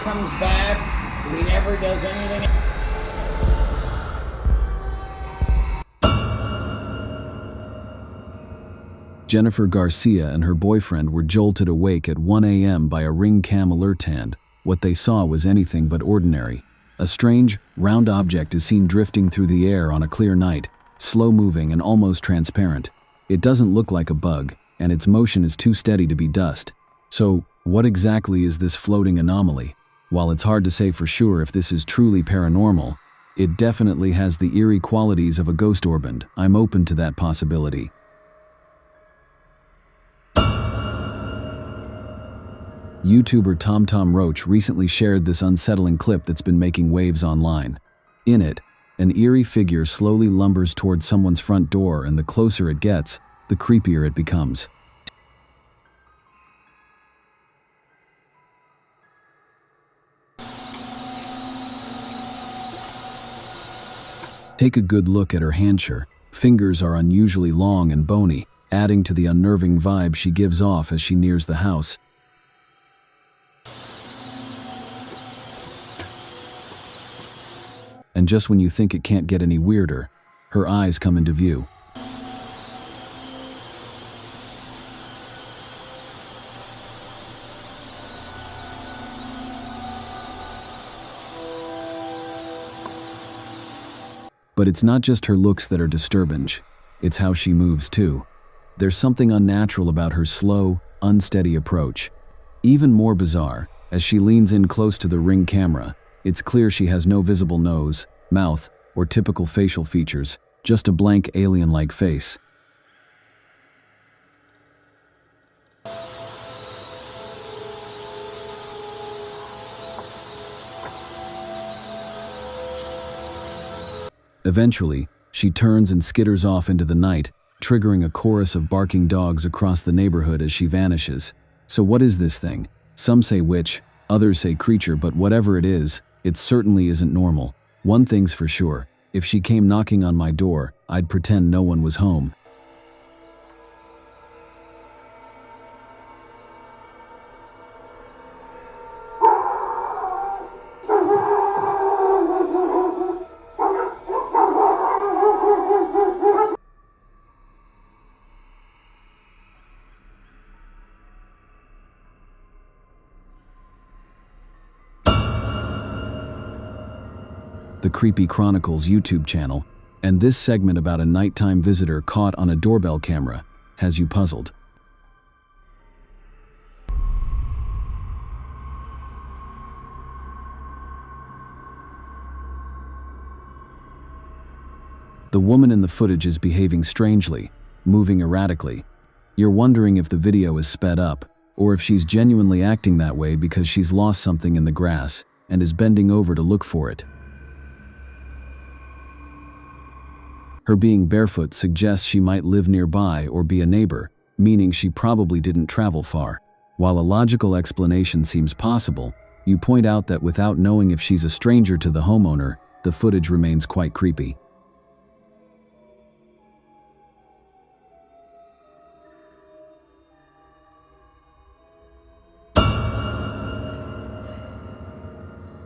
comes back. He never does anything. Jennifer Garcia and her boyfriend were jolted awake at 1 a.m. by a ring-cam alert hand. What they saw was anything but ordinary. A strange, round object is seen drifting through the air on a clear night, slow-moving and almost transparent. It doesn't look like a bug, and its motion is too steady to be dust. So, what exactly is this floating anomaly? While it's hard to say for sure if this is truly paranormal, it definitely has the eerie qualities of a ghost orb. I'm open to that possibility. YouTuber TomTom Roach recently shared this unsettling clip that's been making waves online. In it, an eerie figure slowly lumbers towards someone's front door, and the closer it gets, the creepier it becomes. Take a good look at her handshake. Fingers are unusually long and bony, adding to the unnerving vibe she gives off as she nears the house. And just when you think it can't get any weirder, her eyes come into view. But it's not just her looks that are disturbing, it's how she moves too. There's something unnatural about her slow, unsteady approach. Even more bizarre, as she leans in close to the Ring camera, it's clear she has no visible nose, mouth, or typical facial features, just a blank alien-like face. Eventually, she turns and skitters off into the night, triggering a chorus of barking dogs across the neighborhood as she vanishes. So what is this thing? Some say witch, others say creature, but whatever it is, it certainly isn't normal. One thing's for sure, if she came knocking on my door, I'd pretend no one was home. The Creepy Chronicles YouTube channel, and this segment about a nighttime visitor caught on a doorbell camera has you puzzled. The woman in the footage is behaving strangely, moving erratically. You're wondering if the video is sped up, or if she's genuinely acting that way because she's lost something in the grass and is bending over to look for it. Her being barefoot suggests she might live nearby or be a neighbor, meaning she probably didn't travel far. While a logical explanation seems possible, you point out that without knowing if she's a stranger to the homeowner, the footage remains quite creepy.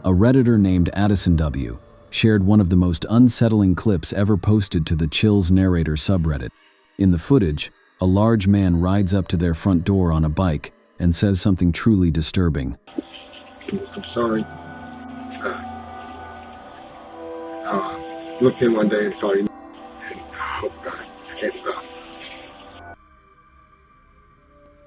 A Redditor named Addison W. shared one of the most unsettling clips ever posted to the Chills Narrator subreddit. In the footage, a large man rides up to their front door on a bike and says something truly disturbing. I'm sorry. Looked in one day and saw you. And, oh God, I can't stop.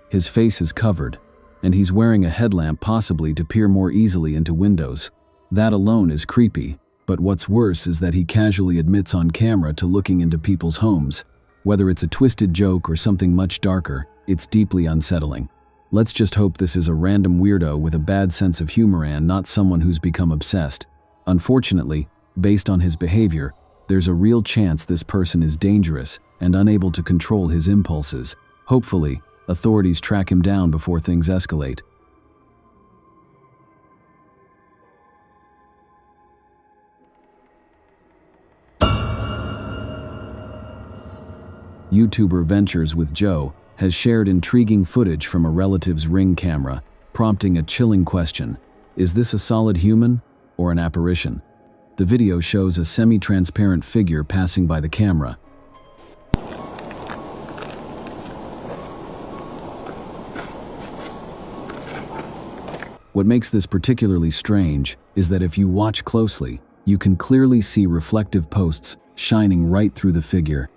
His face is covered, and he's wearing a headlamp possibly to peer more easily into windows. That alone is creepy. But what's worse is that he casually admits on camera to looking into people's homes. Whether it's a twisted joke or something much darker, it's deeply unsettling. Let's just hope this is a random weirdo with a bad sense of humor and not someone who's become obsessed. Unfortunately, based on his behavior, there's a real chance this person is dangerous and unable to control his impulses. Hopefully, authorities track him down before things escalate. YouTuber Ventures with Joe has shared intriguing footage from a relative's Ring camera, prompting a chilling question. Is this a solid human or an apparition? The video shows a semi-transparent figure passing by the camera. What makes this particularly strange is that if you watch closely, you can clearly see reflective posts shining right through the figure.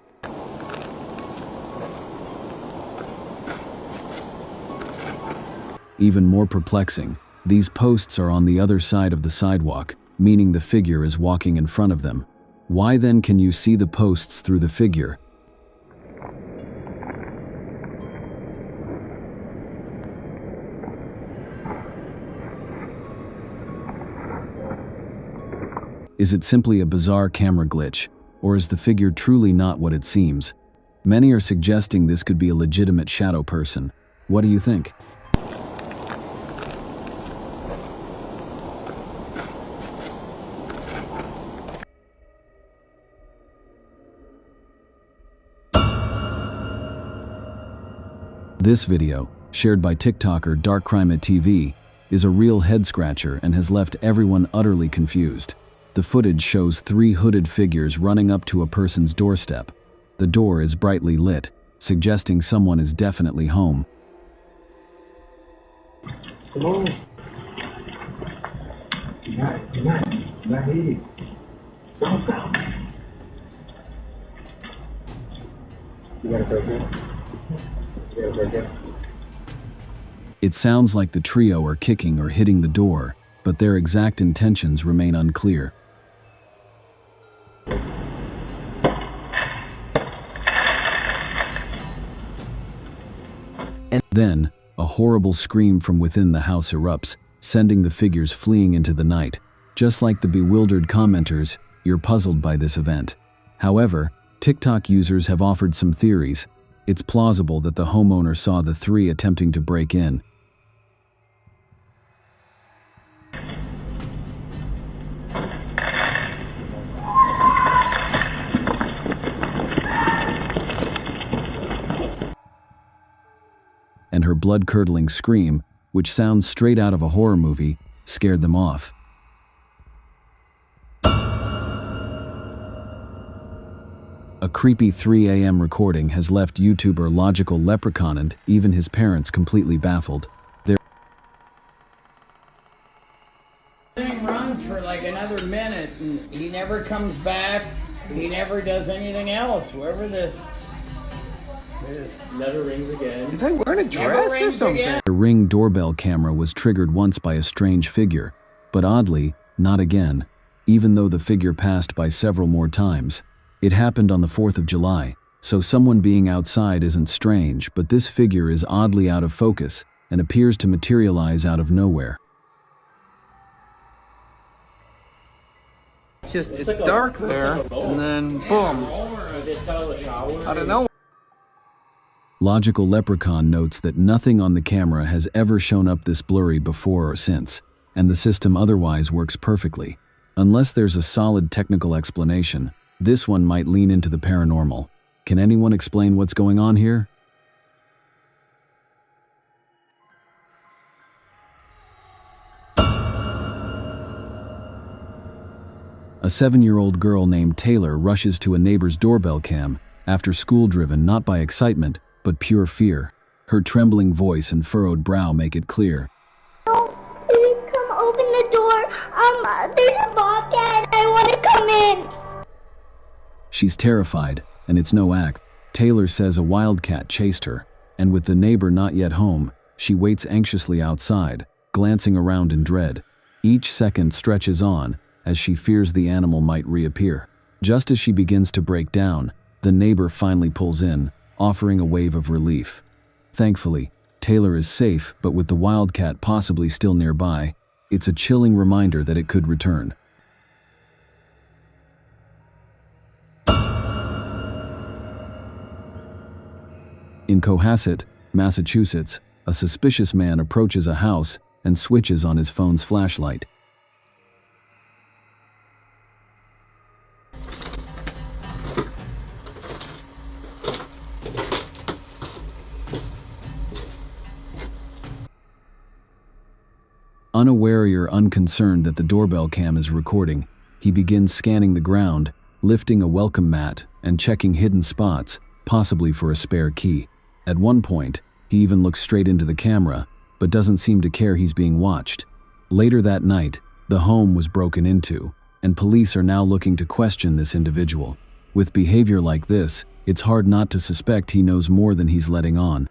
Even more perplexing, these posts are on the other side of the sidewalk, meaning the figure is walking in front of them. Why then can you see the posts through the figure? Is it simply a bizarre camera glitch, or is the figure truly not what it seems? Many are suggesting this could be a legitimate shadow person. What do you think? This video, shared by TikToker 𝐼𝐸𝐷, is a real head-scratcher and has left everyone utterly confused. The footage shows 3 hooded figures running up to a person's doorstep. The door is brightly lit, suggesting someone is definitely home. Come on. Not here. Don't stop. You gotta break it. It sounds like the trio are kicking or hitting the door, but their exact intentions remain unclear. And then, a horrible scream from within the house erupts, sending the figures fleeing into the night. Just like the bewildered commenters, you're puzzled by this event. However, TikTok users have offered some theories. It's plausible that the homeowner saw the 3 attempting to break in. And her blood-curdling scream, which sounds straight out of a horror movie, scared them off. A creepy 3 a.m. recording has left YouTuber 𝐼𝐸𝐷 and even his parents completely baffled. Thing runs for like another minute and he never comes back. He never does anything else. Whoever this never rings again. Is that wearing a dress or something? The Ring doorbell camera was triggered once by a strange figure, but oddly, not again, even though the figure passed by several more times. It happened on the 4th of July, so someone being outside isn't strange, but this figure is oddly out of focus and appears to materialize out of nowhere. It's dark there, and then boom, I don't know. 𝐼𝐸𝐷 notes that nothing on the camera has ever shown up this blurry before or since, and the system otherwise works perfectly. Unless there's a solid technical explanation, this one might lean into the paranormal. Can anyone explain what's going on here? A 7-year-old girl named Taylor rushes to a neighbor's doorbell cam after school, driven not by excitement, but pure fear. Her trembling voice and furrowed brow make it clear. Oh, please come open the door. There's a bobcat. I want to come in. She's terrified, and it's no act. Taylor says a wildcat chased her, and with the neighbor not yet home, she waits anxiously outside, glancing around in dread. Each second stretches on, as she fears the animal might reappear. Just as she begins to break down, the neighbor finally pulls in, offering a wave of relief. Thankfully, Taylor is safe, but with the wildcat possibly still nearby, it's a chilling reminder that it could return. In Cohasset, Massachusetts, a suspicious man approaches a house and switches on his phone's flashlight. Unaware or unconcerned that the doorbell cam is recording, he begins scanning the ground, lifting a welcome mat, and checking hidden spots, possibly for a spare key. At one point, he even looks straight into the camera, but doesn't seem to care he's being watched. Later that night, the home was broken into, and police are now looking to question this individual. With behavior like this, it's hard not to suspect he knows more than he's letting on.